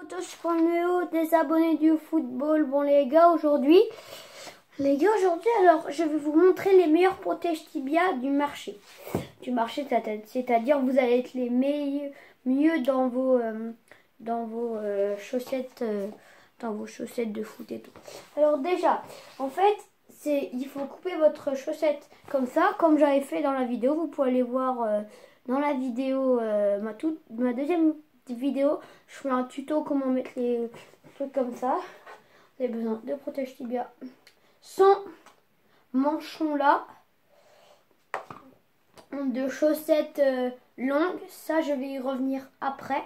Photos.neo des abonnés du football. Bon les gars, aujourd'hui, alors je vais vous montrer les meilleurs protèges tibia du marché. C'est-à-dire vous allez être les mieux dans vos chaussettes, de foot et tout. Alors déjà, en fait, il faut couper votre chaussette comme ça, comme j'avais fait dans la vidéo. Vous pouvez aller voir dans la vidéo, ma deuxième vidéo, je fais un tuto comment mettre les trucs comme ça. Vous avez besoin de protège tibia sans manchon là, de chaussettes longues, ça je vais y revenir après.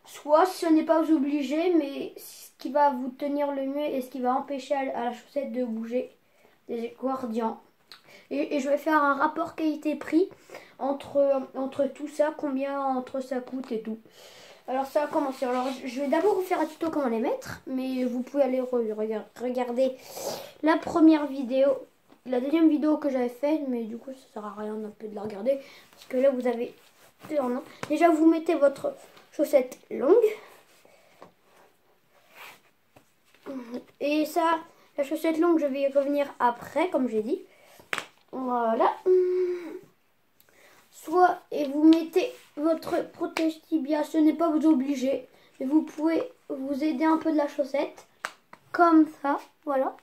Soit ce n'est pas obligé, mais ce qui va vous tenir le mieux et ce qui va empêcher à la chaussette de bouger, des guardians. Et je vais faire un rapport qualité-prix entre tout ça, combien ça coûte et tout. Alors ça va commencer. Alors je vais d'abord vous faire un tuto comment les mettre, mais vous pouvez aller regarder la première vidéo, la deuxième vidéo que j'avais faite, mais du coup ça sert à rien un peu de la regarder, parce que là vous avez déjà vous mettez votre chaussette longue, et ça, la chaussette longue je vais y revenir après comme j'ai dit. Voilà. Soit et vous mettez votre protège tibia, ce n'est pas vous obligé, mais vous pouvez vous aider un peu de la chaussette comme ça. Voilà,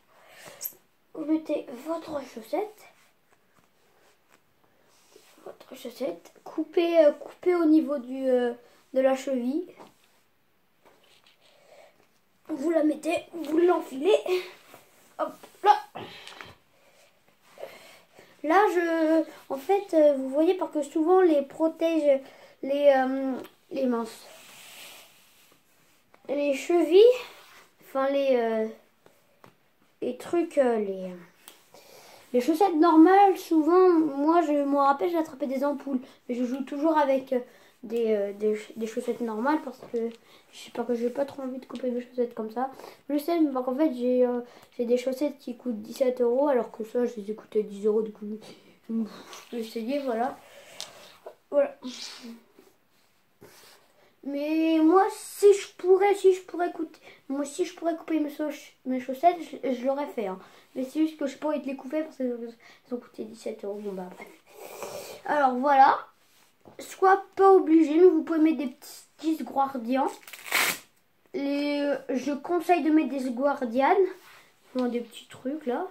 vous mettez votre chaussette, coupez au niveau de la cheville, vous la mettez, vous l'enfilez, hop là. Là, en fait, vous voyez, parce que souvent les protèges, les chevilles, enfin les trucs, les chaussettes normales, souvent, moi je me rappelle, j'ai attrapé des ampoules, mais je joue toujours avec des chaussettes normales parce que je sais pas, que j'ai pas trop envie de couper mes chaussettes comme ça. Je sais, mais qu'en fait j'ai des chaussettes qui coûtent 17 €, alors que ça je les ai coûté 10 €, du coup je peux essayer. Voilà. Mais moi si je pourrais couper mes chaussettes, je l'aurais fait, hein. Mais c'est juste que je pourrais te les couper parce qu'elles ont coûté 17 €. Bon bah bref. Alors voilà. Soit pas obligé, mais vous pouvez mettre des petits guardians. Je conseille de mettre des guardianes, des petits trucs là,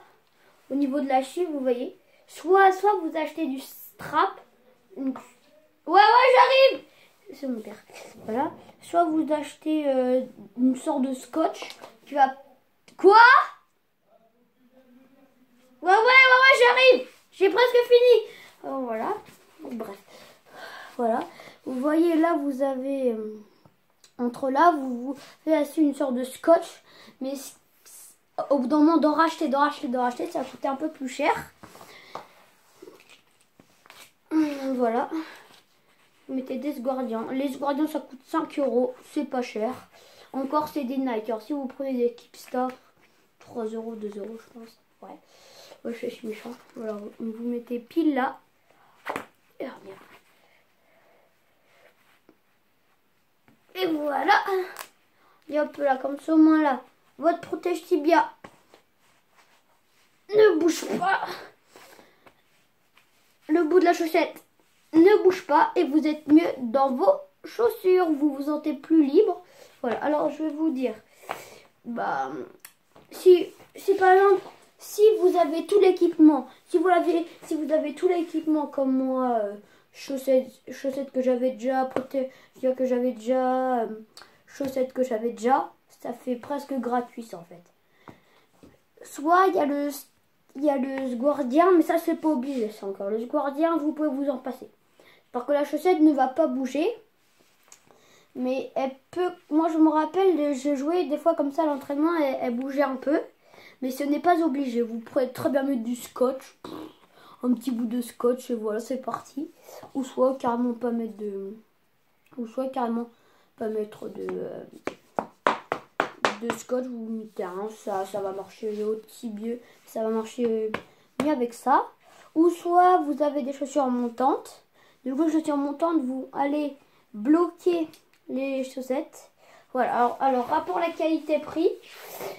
au niveau de la cheville, vous voyez. Soit vous achetez du strap. Ouais, j'arrive. C'est mon père. Voilà. Soit vous achetez une sorte de scotch qui va... Quoi? Ouais, j'arrive. J'ai presque fini. Alors voilà. Bref. Voilà. Vous voyez là, vous avez... entre là, vous faites une sorte de scotch. Mais au bout d'un moment, d'en racheter, ça va coûter un peu plus cher. Voilà. Vous mettez des guardians. Les guardians, ça coûte 5 €. C'est pas cher. Encore, c'est des Nike. Alors, si vous prenez des Keepstar, 3 €, 2 €, je pense. Ouais. Ouais, je suis méchant. Voilà. Vous mettez pile là. Et regarde. Et voilà. Et hop là, comme ça, au moins là. Votre protège tibia ne bouge pas. Le bout de la chaussette ne bouge pas et vous êtes mieux dans vos chaussures, vous vous sentez plus libre. Voilà, alors je vais vous dire, si par exemple, si vous avez tout l'équipement, si vous avez tout l'équipement comme moi, chaussettes que j'avais déjà, protège que j'avais déjà, chaussettes que j'avais déjà, ça fait presque gratuit ça en fait. Soit il y a le guardien, mais ça c'est pas obligé, c'est encore le guardien, vous pouvez vous en passer. Parce que la chaussette ne va pas bouger. Mais elle peut... Moi je me rappelle, je jouais des fois comme ça à l'entraînement, elle bougeait un peu. Mais ce n'est pas obligé. Vous pouvez très bien mettre du scotch. Un petit bout de scotch et voilà, c'est parti. Ou soit carrément pas mettre de... de scotch, vous mettez un, ça va marcher aussi mieux. Ça va marcher mieux avec ça. Ou soit vous avez des chaussures montantes. Du coup, chaussures montantes, vous allez bloquer les chaussettes Voilà, alors rapport la qualité-prix,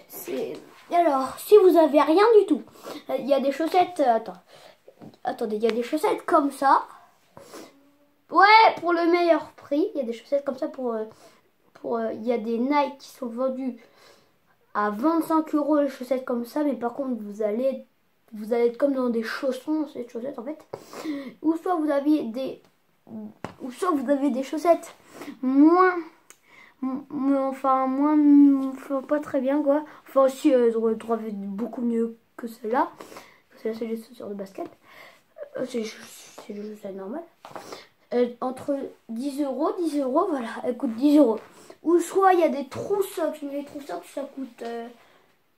c'est... Alors, si vous avez rien du tout, il y a des chaussettes... Attendez, il y a des chaussettes comme ça. Ouais, pour le meilleur prix, il y a des chaussettes comme ça il y a des Nike qui sont vendus à 25 € les chaussettes comme ça, mais par contre vous allez être comme dans des chaussons, ces chaussettes en fait. Ou soit vous avez des chaussettes moins pas très bien quoi. Enfin aussi doivent être beaucoup mieux que celle-là. Celle-là c'est des chaussures de basket. C'est des chaussettes normales. Entre 10 €, 10 €, voilà, elle coûte 10 €. Ou soit il y a des trous socks, mais les trous socks ça coûte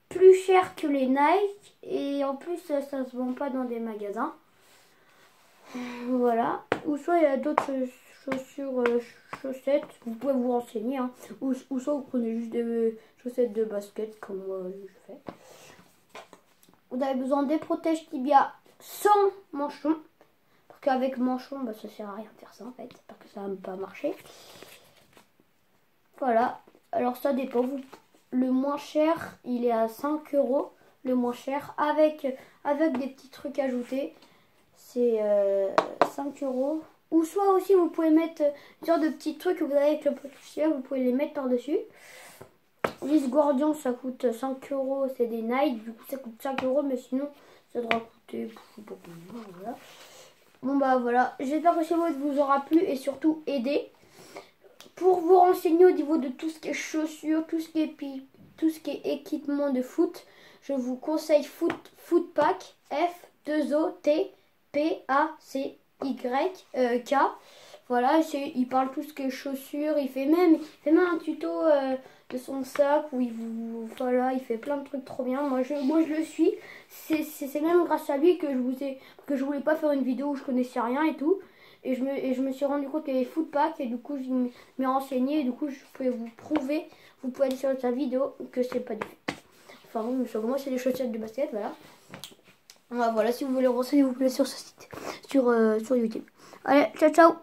plus cher que les Nike et en plus ça se vend pas dans des magasins. Voilà. Ou soit il y a d'autres chaussures, chaussettes, vous pouvez vous renseigner, hein. Ou soit vous prenez juste des chaussettes de basket comme moi je fais. Vous avez besoin des protèges tibia sans manchon. Parce qu'avec manchon, bah, ça sert à rien de faire ça en fait. Parce que ça va pas marcher. Voilà. Alors ça dépend. Le moins cher, il est à 5 €. Le moins cher. Avec des petits trucs ajoutés. C'est 5 €. Ou soit aussi vous pouvez mettre une sorte de petits trucs que vous avez avec le protège. Vous pouvez les mettre par-dessus. Les Guardian ça coûte 5 €. C'est des Nike. Du coup ça coûte 5 €. Mais sinon ça devra coûter... Voilà. Bon bah voilà, j'espère que ce mot vous aura plu et surtout aidé. Pour vous renseigner au niveau de tout ce qui est chaussures, tout ce qui est équipement de foot, je vous conseille Footpack, F2OTPACYK. Voilà, il parle tout ce qui est chaussures, il fait même un tuto de son sac où il fait plein de trucs trop bien. Moi je le suis. C'est même grâce à lui que je voulais pas faire une vidéo où je connaissais rien et tout. Et je me suis rendu compte qu'il y avait Footpack et du coup je m'ai renseigné et du coup je peux vous prouver, vous pouvez aller sur sa vidéo que c'est pas du tout. Enfin bon, moi c'est des chaussettes de basket, voilà. Voilà, si vous voulez renseigner, vous pouvez sur ce site, sur YouTube. Allez, ciao ciao.